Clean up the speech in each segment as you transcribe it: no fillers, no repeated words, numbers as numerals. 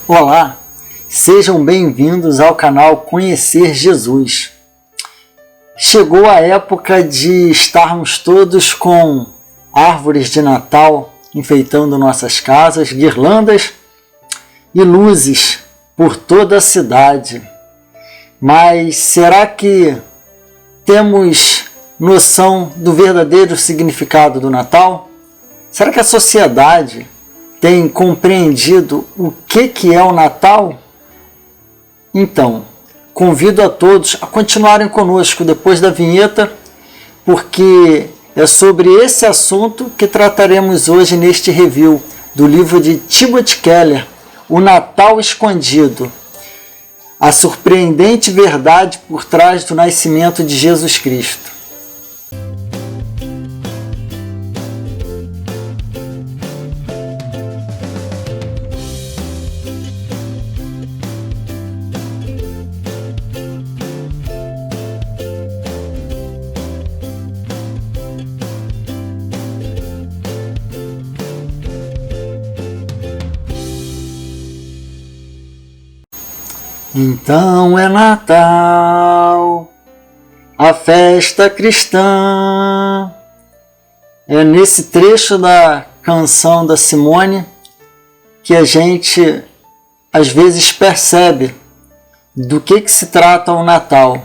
Olá, sejam bem-vindos ao canal Conhecer Jesus. Chegou a época de estarmos todos com árvores de Natal enfeitando nossas casas, guirlandas e luzes por toda a cidade. Mas será que temos noção do verdadeiro significado do Natal? Será que a sociedade tem compreendido o que é o Natal? Então, convido a todos a continuarem conosco depois da vinheta, porque é sobre esse assunto que trataremos hoje neste review do livro de Timothy Keller, O Natal Escondido, a surpreendente verdade por trás do nascimento de Jesus Cristo. Então é Natal, a festa cristã. É nesse trecho da canção da Simone que a gente às vezes percebe do que se trata o Natal.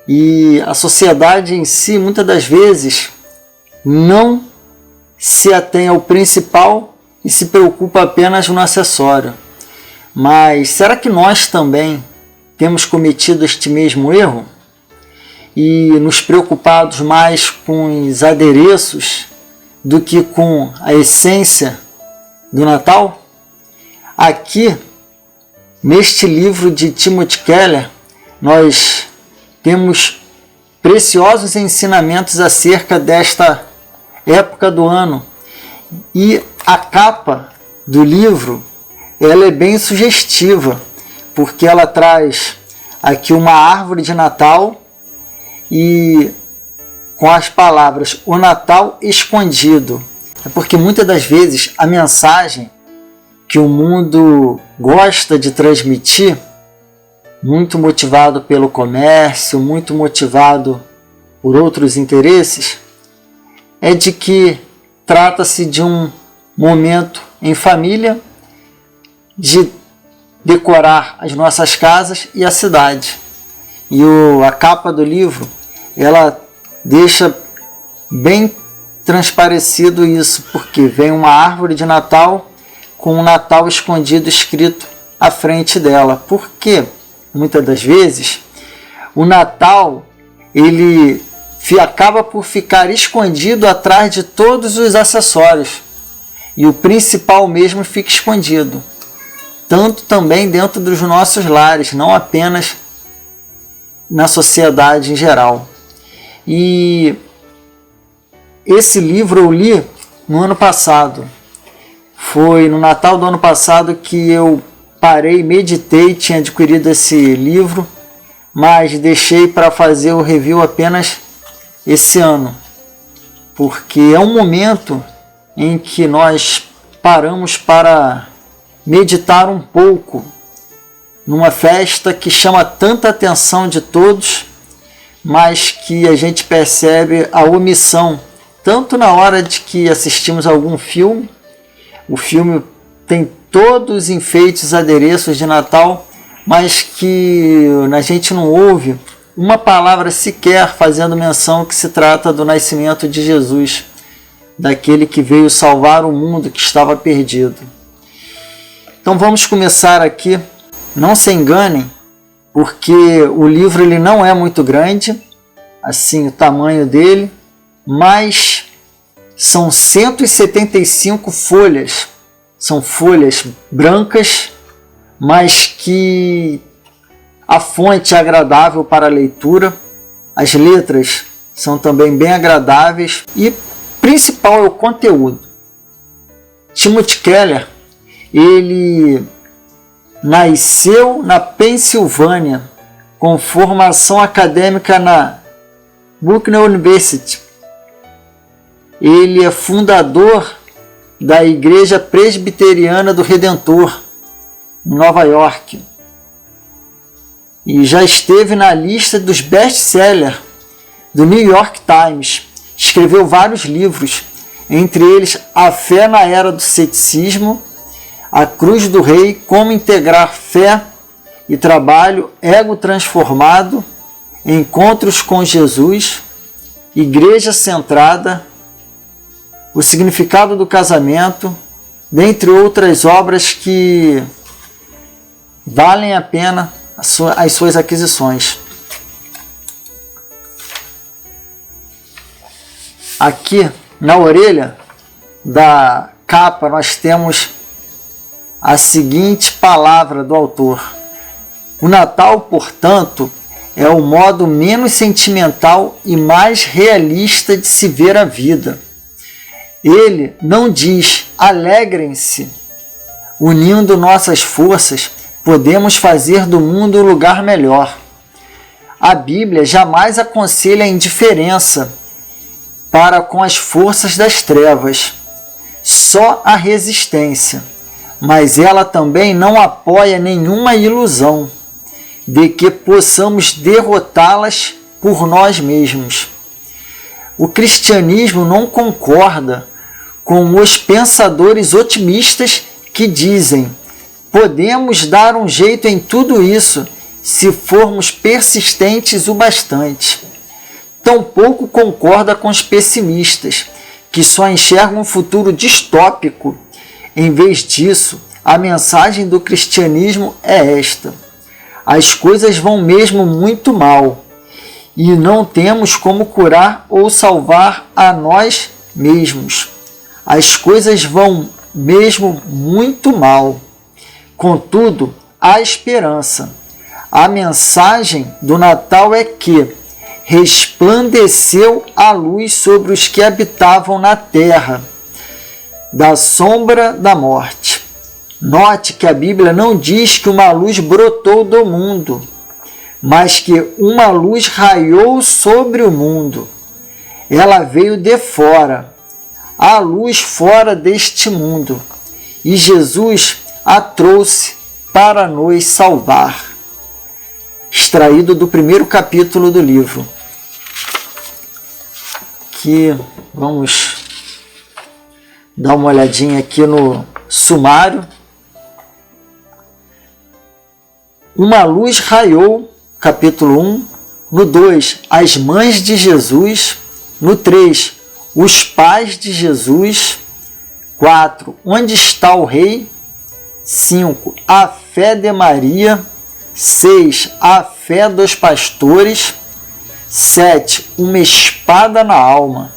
E a sociedade em si, muitas das vezes, não se atém ao principal e se preocupa apenas no acessório. Mas será que nós também temos cometido este mesmo erro? E nos preocupados mais com os adereços do que com a essência do Natal? Aqui, neste livro de Timothy Keller, nós temos preciosos ensinamentos acerca desta época do ano. E a capa do livro, ela é bem sugestiva, porque ela traz aqui uma árvore de Natal e com as palavras "O Natal Escondido". É porque muitas das vezes a mensagem que o mundo gosta de transmitir, muito motivado pelo comércio, muito motivado por outros interesses, é de que trata-se de um momento em família, de decorar as nossas casas e a cidade. E a capa do livro, ela deixa bem transparecido isso, porque vem uma árvore de Natal com um Natal escondido escrito à frente dela. Porque muitas das vezes o Natal ele acaba por ficar escondido atrás de todos os acessórios e o principal mesmo fica escondido. Tanto também dentro dos nossos lares, não apenas na sociedade em geral. E esse livro eu li no ano passado. Foi no Natal do ano passado que eu parei, meditei, tinha adquirido esse livro, mas deixei para fazer o review apenas esse ano. Porque é um momento em que nós paramos para meditar um pouco numa festa que chama tanta atenção de todos, mas que a gente percebe a omissão, tanto na hora de que assistimos algum filme. O filme tem todos os enfeites, adereços de Natal, mas que a gente não ouve uma palavra sequer fazendo menção que se trata do nascimento de Jesus, daquele que veio salvar o mundo que estava perdido. Então vamos começar aqui. Não se enganem, porque o livro ele não é muito grande, assim o tamanho dele, mas são 175 folhas. São folhas brancas, mas que a fonte é agradável para a leitura. As letras são também bem agradáveis e principal é o conteúdo. Timothy Keller, ele nasceu na Pensilvânia, com formação acadêmica na Bucknell University. Ele é fundador da Igreja Presbiteriana do Redentor em Nova York. E já esteve na lista dos best-sellers do New York Times. Escreveu vários livros, entre eles A Fé na Era do Ceticismo, A Cruz do Rei, Como Integrar Fé e Trabalho, Ego Transformado, Encontros com Jesus, Igreja Centrada, O Significado do Casamento, dentre outras obras que valem a pena as suas aquisições. Aqui na orelha da capa nós temos a seguinte palavra do autor: o Natal, portanto, é o modo menos sentimental e mais realista de se ver a vida. Ele não diz alegrem-se, unindo nossas forças, podemos fazer do mundo um lugar melhor. A Bíblia jamais aconselha a indiferença para com as forças das trevas, só a resistência, mas ela também não apoia nenhuma ilusão de que possamos derrotá-las por nós mesmos. O cristianismo não concorda com os pensadores otimistas que dizem: podemos dar um jeito em tudo isso se formos persistentes o bastante. Tampouco concorda com os pessimistas, que só enxergam um futuro distópico. Em vez disso, a mensagem do cristianismo é esta: as coisas vão mesmo muito mal, e não temos como curar ou salvar a nós mesmos. As coisas vão mesmo muito mal. Contudo, há esperança. A mensagem do Natal é que resplandeceu a luz sobre os que habitavam na terra, da sombra da morte. Note que a Bíblia não diz que uma luz brotou do mundo, mas que uma luz raiou sobre o mundo. Ela veio de fora, a luz fora deste mundo, e Jesus a trouxe para nos salvar. Extraído do primeiro capítulo do livro. Aqui vamos dar uma olhadinha aqui no sumário. Uma luz raiou, capítulo 1. No 2, as mães de Jesus. No 3, os pais de Jesus. 4, onde está o rei? 5, a fé de Maria. 6, a fé dos pastores. 7, uma espada na alma.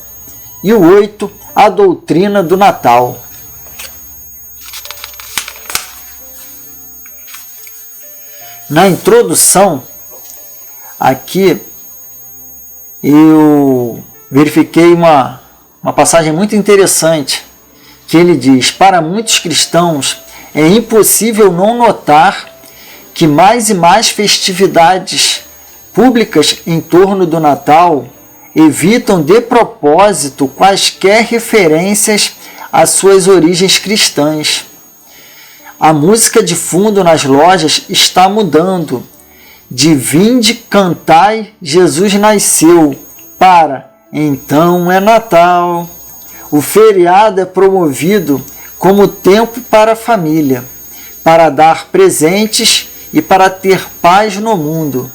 E o 8, a doutrina do Natal. Na introdução, aqui eu verifiquei uma passagem muito interessante, que ele diz: para muitos cristãos é impossível não notar que mais e mais festividades públicas em torno do Natal evitam de propósito quaisquer referências às suas origens cristãs. A música de fundo nas lojas está mudando de vinde, cantai, Jesus nasceu, para então é Natal. O feriado é promovido como tempo para a família, para dar presentes e para ter paz no mundo.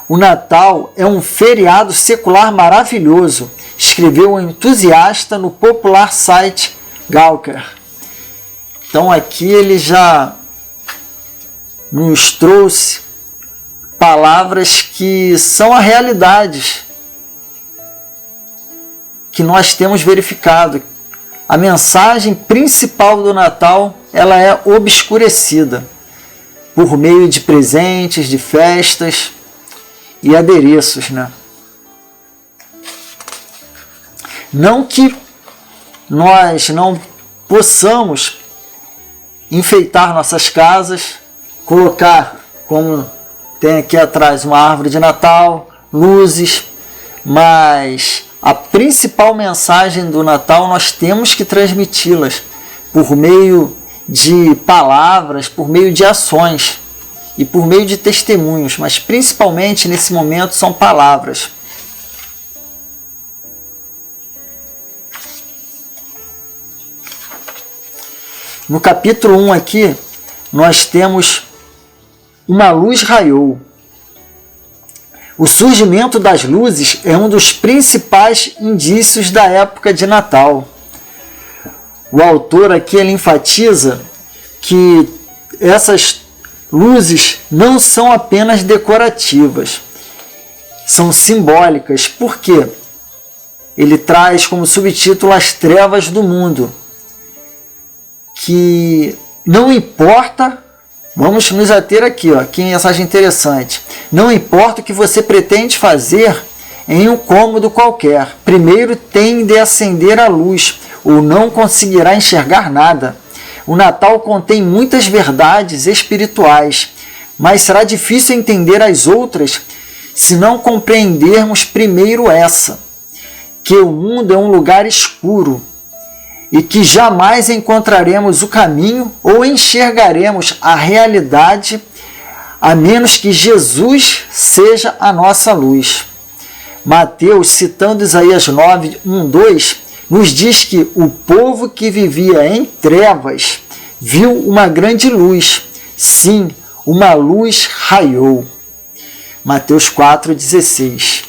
O Natal é um feriado secular maravilhoso, escreveu um entusiasta no popular site Gawker. Então aqui ele já nos trouxe palavras que são a realidade que nós temos verificado. A mensagem principal do Natal, ela é obscurecida por meio de presentes, de festas e adereços, né? Não que nós não possamos enfeitar nossas casas, colocar, como tem aqui atrás, uma árvore de Natal, luzes, mas a principal mensagem do Natal nós temos que transmiti-las por meio de palavras, por meio de ações e por meio de testemunhos, mas principalmente nesse momento são palavras. No capítulo 1 aqui, nós temos uma luz raiou. O surgimento das luzes é um dos principais indícios da época de Natal. O autor aqui ele enfatiza que essas luzes não são apenas decorativas, são simbólicas. Por quê? Ele traz como subtítulo as trevas do mundo, que não importa, vamos nos ater aqui, ó, que mensagem interessante, não importa o que você pretende fazer em um cômodo qualquer, primeiro tem de acender a luz, ou não conseguirá enxergar nada. O Natal contém muitas verdades espirituais, mas será difícil entender as outras se não compreendermos primeiro essa, que o mundo é um lugar escuro e que jamais encontraremos o caminho ou enxergaremos a realidade a menos que Jesus seja a nossa luz. Mateus, citando Isaías 9, 1, 2, nos diz que o povo que vivia em trevas viu uma grande luz. Sim, uma luz raiou. Mateus 4, 16.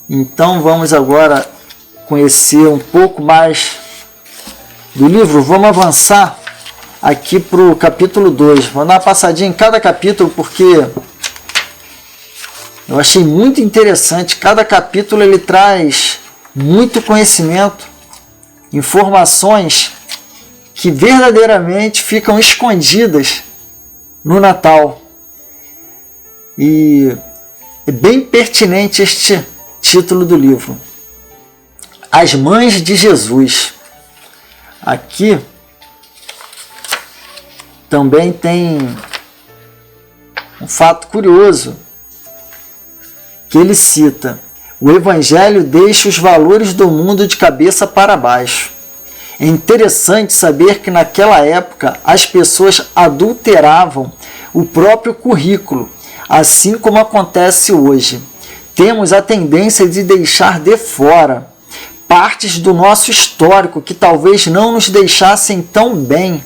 Então vamos agora conhecer um pouco mais do livro. Vamos avançar aqui para o capítulo 2. Vou dar uma passadinha em cada capítulo porque eu achei muito interessante. Cada capítulo ele traz muito conhecimento, informações que verdadeiramente ficam escondidas no Natal. E é bem pertinente este título do livro. As Mães de Jesus. Aqui também tem um fato curioso que ele cita: o Evangelho deixa os valores do mundo de cabeça para baixo. É interessante saber que naquela época as pessoas adulteravam o próprio currículo, assim como acontece hoje. Temos a tendência de deixar de fora partes do nosso histórico que talvez não nos deixassem tão bem,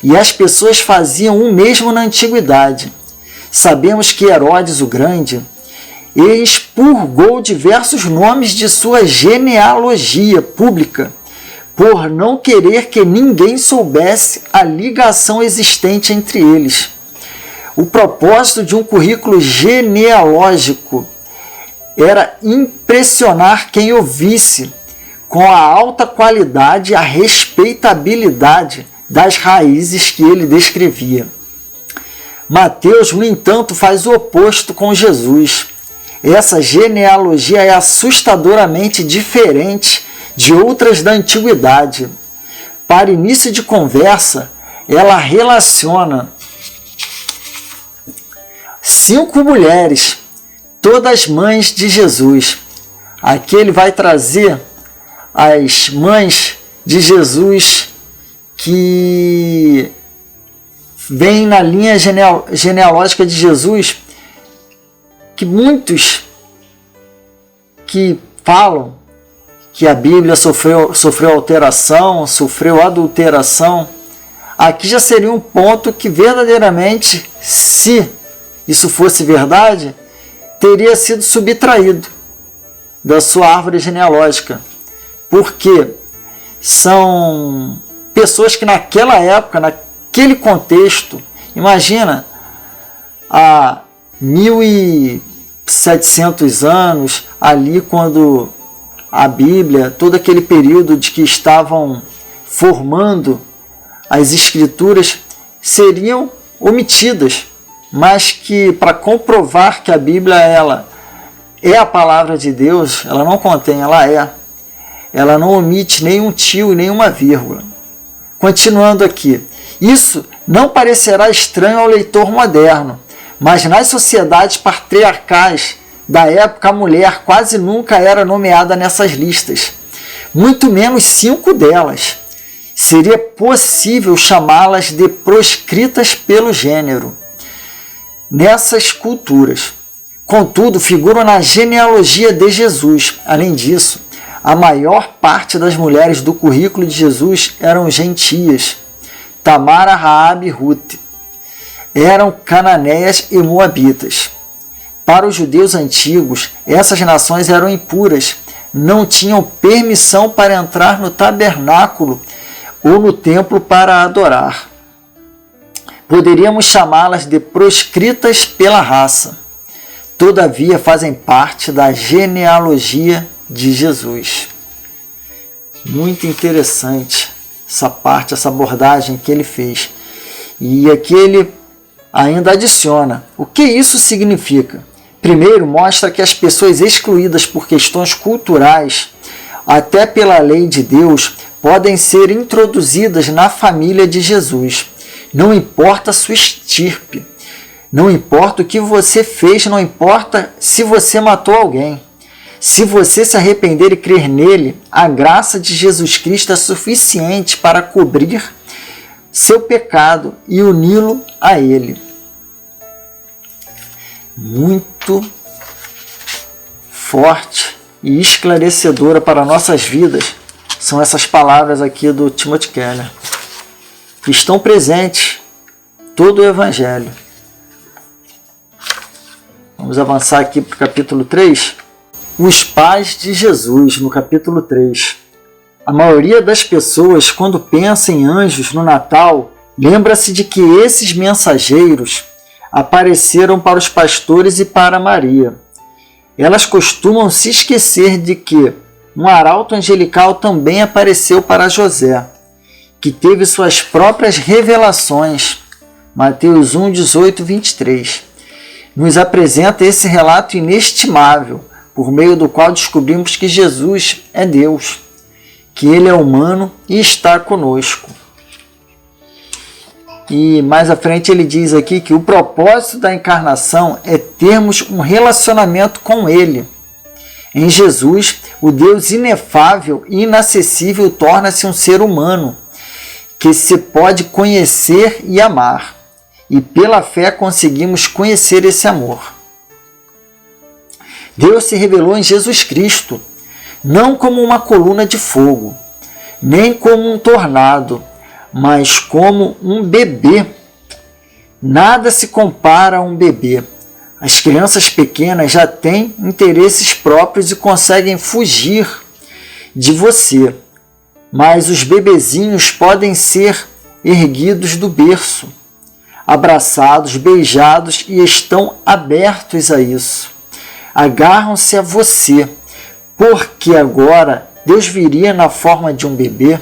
e as pessoas faziam o mesmo na antiguidade. Sabemos que Herodes o Grande expurgou diversos nomes de sua genealogia pública, por não querer que ninguém soubesse a ligação existente entre eles. O propósito de um currículo genealógico era impressionar quem o visse com a alta qualidade e a respeitabilidade das raízes que ele descrevia. Mateus, no entanto, faz o oposto com Jesus. Essa genealogia é assustadoramente diferente de outras da antiguidade. Para início de conversa, ela relaciona 5 mulheres, todas mães de Jesus. Aqui ele vai trazer as mães de Jesus que vêm na linha genealógica de Jesus, que muitos que falam que a Bíblia sofreu alteração, sofreu adulteração, aqui já seria um ponto que verdadeiramente, se isso fosse verdade, teria sido subtraído da sua árvore genealógica, porque são pessoas que naquela época, naquele contexto, imagina, há 1700 anos, ali quando a Bíblia, todo aquele período de que estavam formando as Escrituras, seriam omitidas, mas que para comprovar que a Bíblia ela é a palavra de Deus, ela não contém, ela não omite nenhum tio e nenhuma vírgula. Continuando aqui, isso não parecerá estranho ao leitor moderno, mas nas sociedades patriarcais da época a mulher quase nunca era nomeada nessas listas, muito menos 5 delas. seria possível chamá-las de proscritas pelo gênero nessas culturas. Contudo, figuram na genealogia de Jesus. Além disso, a maior parte das mulheres do currículo de Jesus eram gentias. Tamara, Raabe e Ruth eram cananeias e moabitas. Para os judeus antigos, essas nações eram impuras, não tinham permissão para entrar no tabernáculo ou no templo para adorar. Poderíamos chamá-las de proscritas pela raça. Todavia, fazem parte da genealogia de Jesus. Muito interessante essa parte, essa abordagem que ele fez. E aqui ele ainda adiciona. O que isso significa? Primeiro, mostra que as pessoas excluídas por questões culturais, até pela lei de Deus, podem ser introduzidas na família de Jesus. Não importa a sua estirpe, não importa o que você fez, não importa se você matou alguém. Se você se arrepender e crer nele, a graça de Jesus Cristo é suficiente para cobrir seu pecado e uni-lo a ele. Muito forte e esclarecedora para nossas vidas são essas palavras aqui do Timothy Keller, que estão presentes em todo o Evangelho. Vamos avançar aqui para o capítulo 3. Os pais de Jesus, no capítulo 3. A maioria das pessoas, quando pensa em anjos no Natal, lembra-se de que esses mensageiros apareceram para os pastores e para Maria. Elas costumam se esquecer de que um arauto angelical também apareceu para José, que teve suas próprias revelações. Mateus 1, 18, 23. Nos apresenta esse relato inestimável, por meio do qual descobrimos que Jesus é Deus, que ele é humano e está conosco. E mais à frente ele diz aqui que o propósito da encarnação é termos um relacionamento com ele. Em Jesus, o Deus inefável e inacessível torna-se um ser humano, que se pode conhecer e amar. E pela fé conseguimos conhecer esse amor. Deus se revelou em Jesus Cristo, não como uma coluna de fogo, nem como um tornado, mas como um bebê. Nada se compara a um bebê. As crianças pequenas já têm interesses próprios e conseguem fugir de você, mas os bebezinhos podem ser erguidos do berço, abraçados, beijados e estão abertos a isso. Agarram-se a você, porque agora Deus viria na forma de um bebê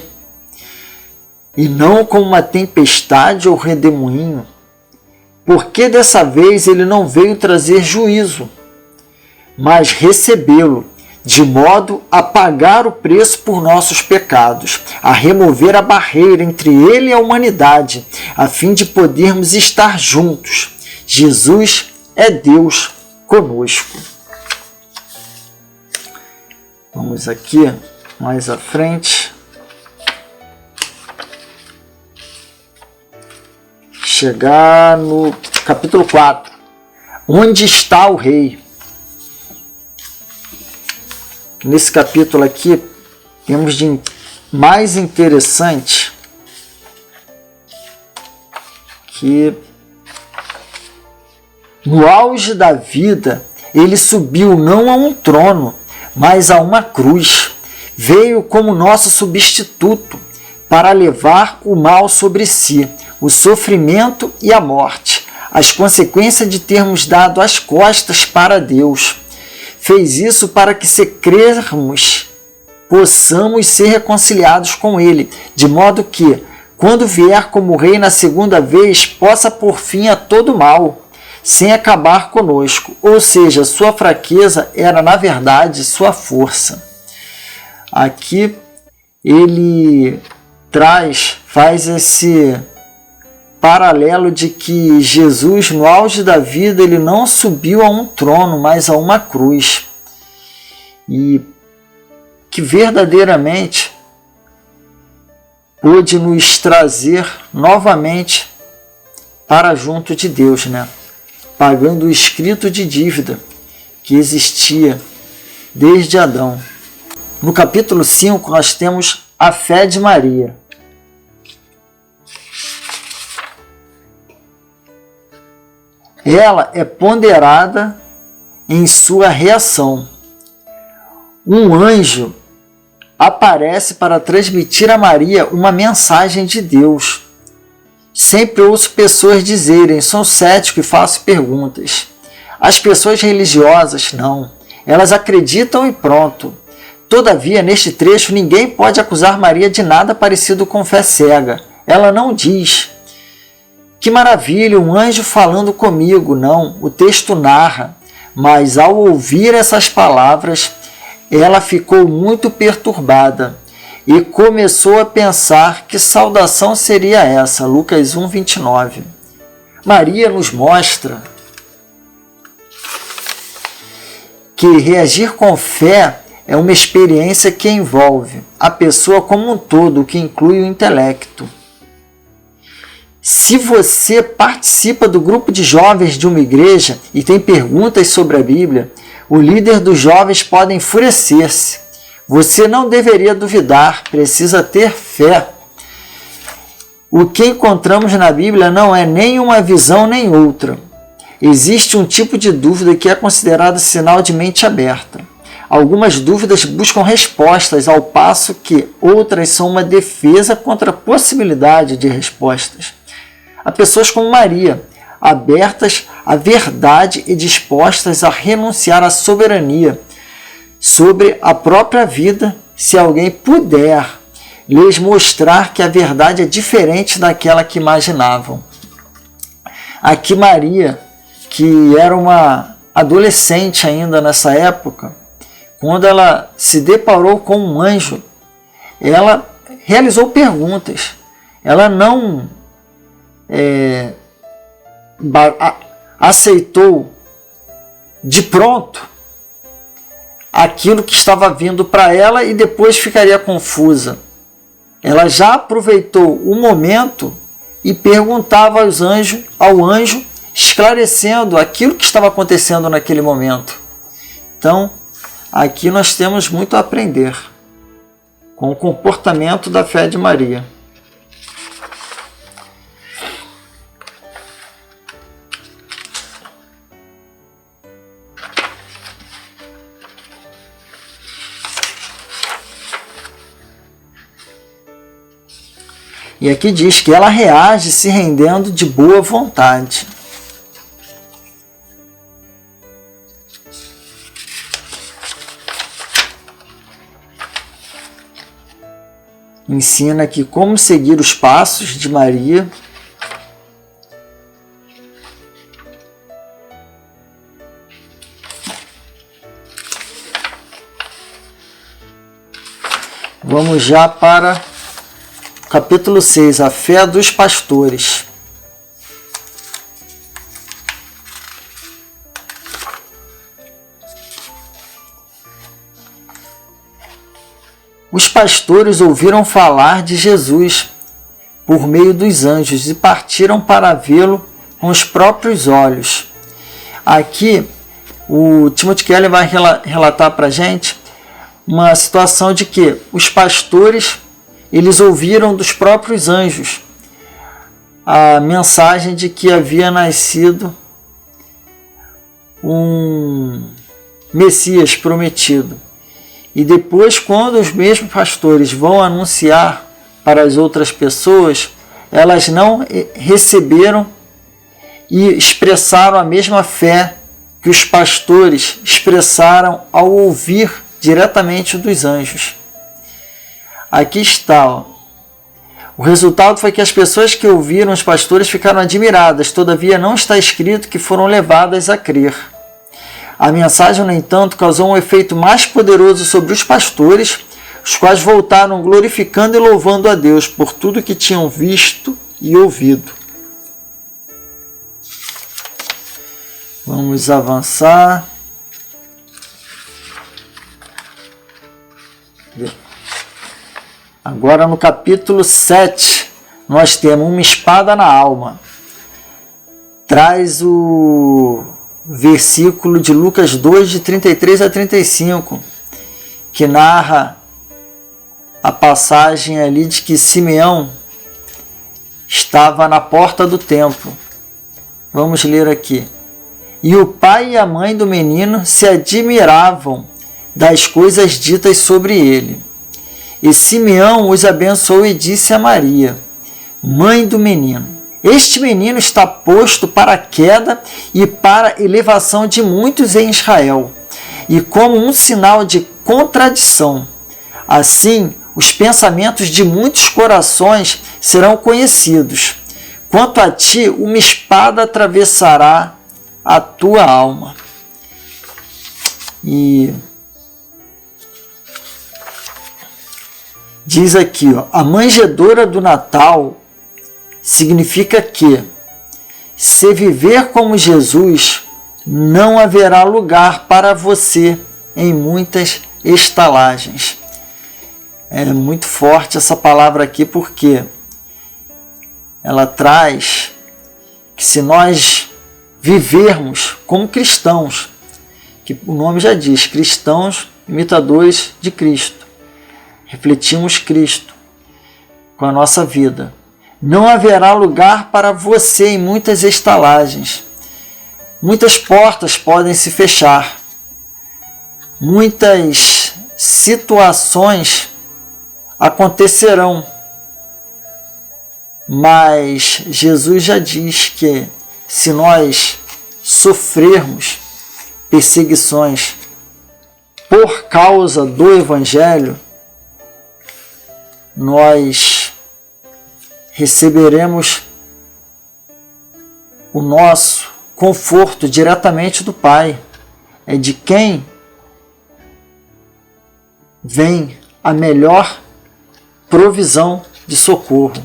e não como uma tempestade ou redemoinho. Porque dessa vez ele não veio trazer juízo, mas recebê-lo, de modo a pagar o preço por nossos pecados, a remover a barreira entre ele e a humanidade, a fim de podermos estar juntos. Jesus é Deus conosco. Vamos aqui mais à frente. Chegar no capítulo 4. Onde está o rei? Nesse capítulo aqui, temos de mais interessante que no auge da vida, ele subiu não a um trono, mas a uma cruz. Veio como nosso substituto para levar o mal sobre si, o sofrimento e a morte, as consequências de termos dado as costas para Deus. Fez isso para que, se crermos, possamos ser reconciliados com Ele, de modo que, quando vier como Rei na segunda vez, possa pôr fim a todo mal, sem acabar conosco. Ou seja, sua fraqueza era, na verdade, sua força. Aqui ele faz esse paralelo de que Jesus, no auge da vida, ele não subiu a um trono, mas a uma cruz. E que verdadeiramente, pôde nos trazer novamente para junto de Deus, né? Pagando o escrito de dívida que existia desde Adão. No capítulo 5, nós temos a fé de Maria. Ela é ponderada em sua reação. Um anjo aparece para transmitir a Maria uma mensagem de Deus. Sempre ouço pessoas dizerem: sou cético e faço perguntas. As pessoas religiosas não. Elas acreditam e pronto. Todavia, neste trecho, ninguém pode acusar Maria de nada parecido com fé cega. Ela não diz: que maravilha, um anjo falando comigo. Não, o texto narra. Mas ao ouvir essas palavras, ela ficou muito perturbada e começou a pensar que saudação seria essa. Lucas 1, 29. Maria nos mostra que reagir com fé é uma experiência que envolve a pessoa como um todo, o que inclui o intelecto. Se você participa do grupo de jovens de uma igreja e tem perguntas sobre a Bíblia, o líder dos jovens pode enfurecer-se. Você não deveria duvidar, precisa ter fé. O que encontramos na Bíblia não é nem uma visão nem outra. Existe um tipo de dúvida que é considerado sinal de mente aberta. Algumas dúvidas buscam respostas, ao passo que outras são uma defesa contra a possibilidade de respostas. Há pessoas como Maria, abertas à verdade e dispostas a renunciar à soberania sobre a própria vida, se alguém puder lhes mostrar que a verdade é diferente daquela que imaginavam. Aqui Maria, que era uma adolescente ainda nessa época, quando ela se deparou com um anjo, ela realizou perguntas. Ela não aceitou de pronto aquilo que estava vindo para ela e depois ficaria confusa. Ela já aproveitou o momento e perguntava ao anjo, esclarecendo aquilo que estava acontecendo naquele momento. Então, aqui nós temos muito a aprender com o comportamento da fé de Maria. E aqui diz que ela reage se rendendo de boa vontade. Ensina aqui como seguir os passos de Maria. Vamos já para capítulo 6, a fé dos pastores. Os pastores ouviram falar de Jesus por meio dos anjos e partiram para vê-lo com os próprios olhos. Aqui, o Timothy Keller vai relatar para a gente uma situação de que os pastores eles ouviram dos próprios anjos a mensagem de que havia nascido um Messias prometido. E depois, quando os mesmos pastores vão anunciar para as outras pessoas, elas não receberam e expressaram a mesma fé que os pastores expressaram ao ouvir diretamente dos anjos. Aqui está. O resultado foi que as pessoas que ouviram os pastores ficaram admiradas, todavia não está escrito que foram levadas a crer. A mensagem, no entanto, causou um efeito mais poderoso sobre os pastores, os quais voltaram glorificando e louvando a Deus por tudo que tinham visto e ouvido. Vamos avançar. Agora no capítulo 7, nós temos uma espada na alma. Traz o versículo de Lucas 2, de 33 a 35, que narra a passagem ali de que Simeão estava na porta do templo. Vamos ler aqui. E o pai e a mãe do menino se admiravam das coisas ditas sobre ele. E Simeão os abençoou e disse a Maria, mãe do menino: este menino está posto para a queda e para a elevação de muitos em Israel, e como um sinal de contradição. Assim, os pensamentos de muitos corações serão conhecidos. Quanto a ti, uma espada atravessará a tua alma. E diz aqui, a manjedoura do Natal significa que, se viver como Jesus, não haverá lugar para você em muitas estalagens. É muito forte essa palavra aqui, porque ela traz que se nós vivermos como cristãos, que o nome já diz, cristãos imitadores de Cristo, refletimos Cristo com a nossa vida, não haverá lugar para você em muitas estalagens. Muitas portas podem se fechar, muitas situações acontecerão, mas Jesus já diz que se nós sofrermos perseguições por causa do Evangelho, nós receberemos o nosso conforto diretamente do Pai. É de quem vem a melhor provisão de socorro.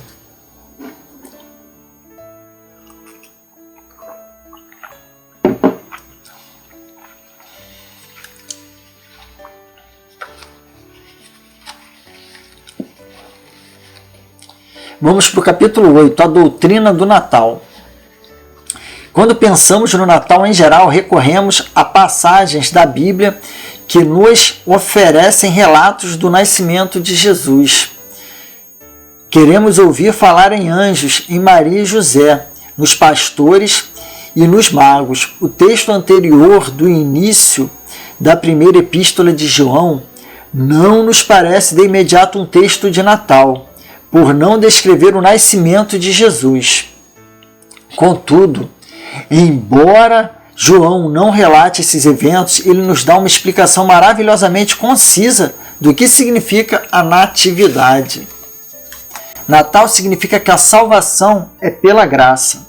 Vamos para o capítulo 8, a doutrina do Natal. Quando pensamos no Natal em geral, recorremos a passagens da Bíblia que nos oferecem relatos do nascimento de Jesus. Queremos ouvir falar em anjos, em Maria e José, nos pastores e nos magos. O texto anterior do início da primeira epístola de João não nos parece de imediato um texto de Natal, por não descrever o nascimento de Jesus. Contudo, embora João não relate esses eventos, ele nos dá uma explicação maravilhosamente concisa do que significa a natividade. Natal significa que a salvação é pela graça.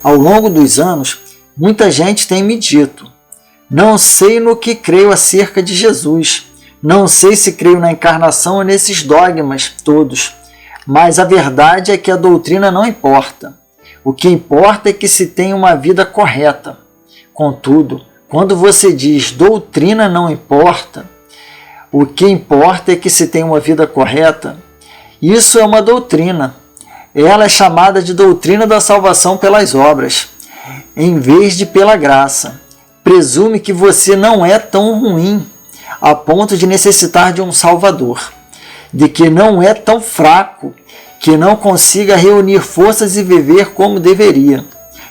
Ao longo dos anos, muita gente tem me dito: não sei no que creio acerca de Jesus, não sei se creio na encarnação ou nesses dogmas todos, mas a verdade é que a doutrina não importa. O que importa é que se tenha uma vida correta. Contudo, quando você diz doutrina não importa, o que importa é que se tenha uma vida correta, isso é uma doutrina. Ela é chamada de doutrina da salvação pelas obras, em vez de pela graça. Presume que você não é tão ruim a ponto de necessitar de um Salvador, de que não é tão fraco que não consiga reunir forças e viver como deveria.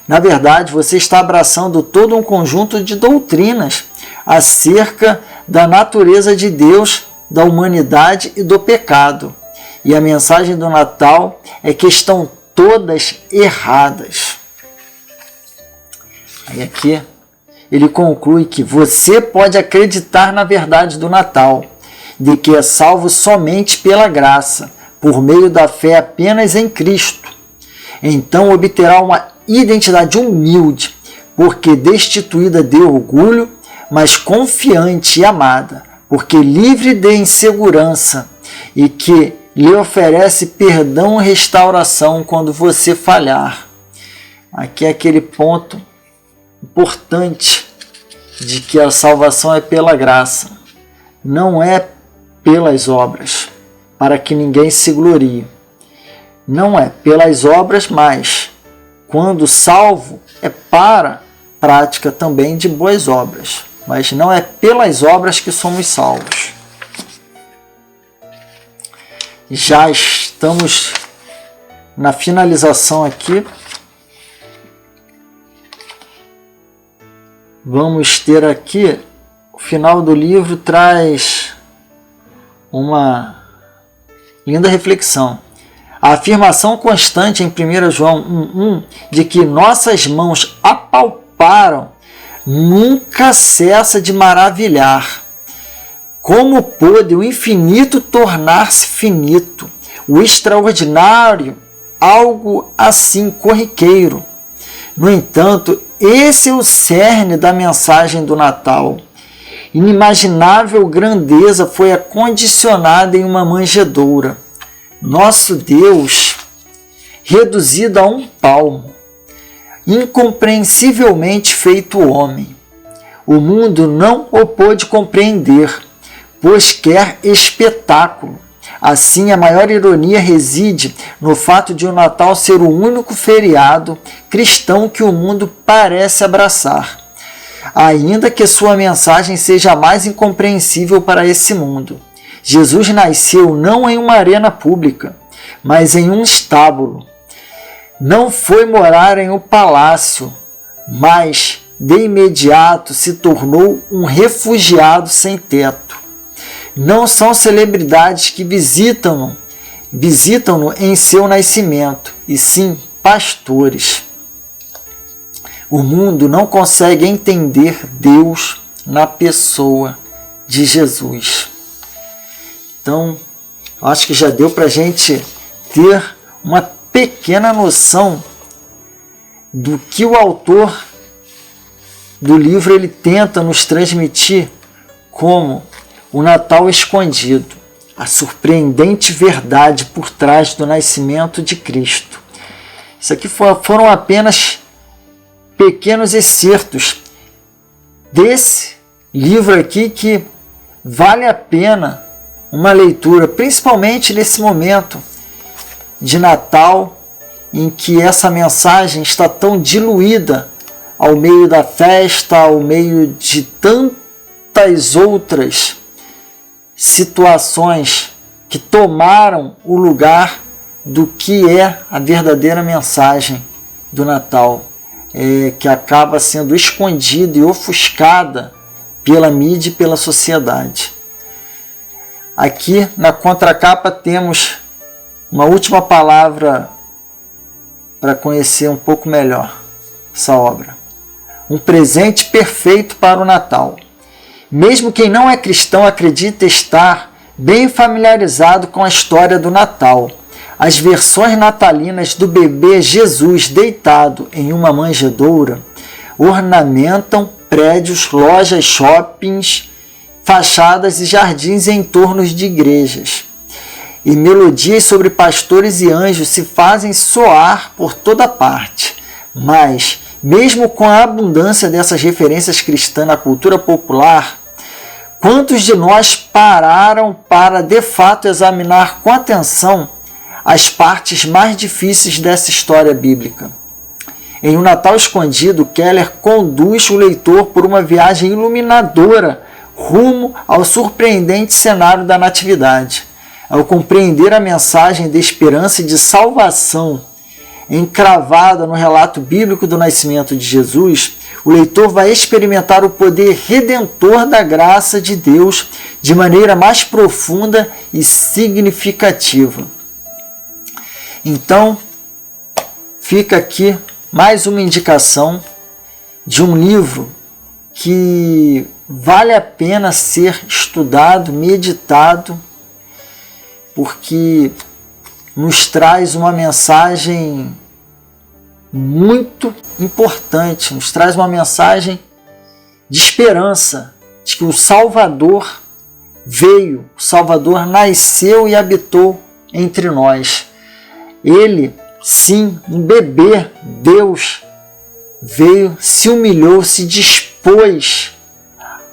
Na verdade, você está abraçando todo um conjunto de doutrinas acerca da natureza de Deus, da humanidade e do pecado. E a mensagem do Natal é que estão todas erradas. Aí aqui ele conclui que você pode acreditar na verdade do Natal, de que é salvo somente pela graça, por meio da fé apenas em Cristo. Então obterá uma identidade humilde, porque destituída de orgulho, mas confiante e amada, porque livre de insegurança, e que lhe oferece perdão e restauração quando você falhar. Aqui é aquele ponto importante de que a salvação é pela graça, não é pelas obras. para que ninguém se glorie. Não é pelas obras, mas, quando salvo, é para prática também de boas obras. Mas não é pelas obras que somos salvos. Já estamos na finalização aqui. Vamos ter aqui, o final do livro traz uma linda reflexão. A afirmação constante em 1 João 1,1 de que nossas mãos apalparam nunca cessa de maravilhar. Como pôde o infinito tornar-se finito, o extraordinário algo assim corriqueiro? No entanto, esse é o cerne da mensagem do Natal. Inimaginável grandeza foi acondicionada em uma manjedoura. Nosso Deus, reduzido a um palmo, incompreensivelmente feito homem. O mundo não o pôde compreender, pois quer espetáculo. Assim, a maior ironia reside no fato de o Natal ser o único feriado cristão que o mundo parece abraçar, ainda que sua mensagem seja mais incompreensível para esse mundo. Jesus nasceu não em uma arena pública, mas em um estábulo. Não foi morar em um palácio, mas de imediato se tornou um refugiado sem teto. Não são celebridades que visitam-no em seu nascimento, e sim pastores. O mundo não consegue entender Deus na pessoa de Jesus. Então, acho que já deu para a gente ter uma pequena noção do que o autor do livro ele tenta nos transmitir como o Natal escondido, a surpreendente verdade por trás do nascimento de Cristo. Isso aqui foram apenas pequenos excertos desse livro aqui que vale a pena uma leitura, principalmente nesse momento de Natal, em que essa mensagem está tão diluída ao meio da festa, ao meio de tantas outras situações que tomaram o lugar do que é a verdadeira mensagem do Natal, que acaba sendo escondida e ofuscada pela mídia e pela sociedade. Aqui na contracapa temos uma última palavra para conhecer um pouco melhor essa obra. Um presente perfeito para o Natal. Mesmo quem não é cristão acredita estar bem familiarizado com a história do Natal. As versões natalinas do bebê Jesus deitado em uma manjedoura ornamentam prédios, lojas, shoppings, fachadas e jardins em torno de igrejas. E melodias sobre pastores e anjos se fazem soar por toda parte. Mas, mesmo com a abundância dessas referências cristãs na cultura popular, quantos de nós pararam para, de fato, examinar com atenção as partes mais difíceis dessa história bíblica? Em O Natal Escondido, Keller conduz o leitor por uma viagem iluminadora rumo ao surpreendente cenário da Natividade. Ao compreender a mensagem de esperança e de salvação encravada no relato bíblico do nascimento de Jesus, o leitor vai experimentar o poder redentor da graça de Deus de maneira mais profunda e significativa. Então, fica aqui mais uma indicação de um livro que vale a pena ser estudado, meditado, porque nos traz uma mensagem muito importante, nos traz uma mensagem de esperança, de que o Salvador veio, o Salvador nasceu e habitou entre nós. Ele, sim, um bebê, Deus, veio, se humilhou, se dispôs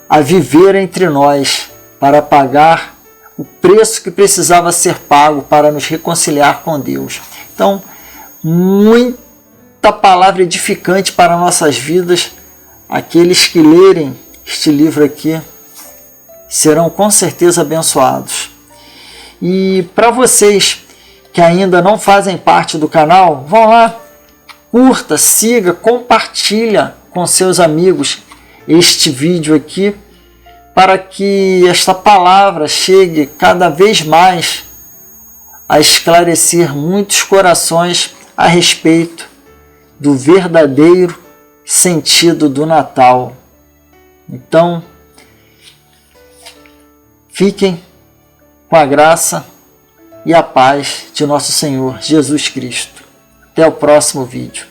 a viver entre nós para pagar o preço que precisava ser pago para nos reconciliar com Deus. Então, muita palavra edificante para nossas vidas. Aqueles que lerem este livro aqui serão com certeza abençoados. E para vocês que ainda não fazem parte do canal, vão lá, curta, siga, compartilha com seus amigos este vídeo aqui, para que esta palavra chegue cada vez mais a esclarecer muitos corações a respeito do verdadeiro sentido do Natal. Então, fiquem com a graça e a paz de nosso Senhor Jesus Cristo. Até o próximo vídeo.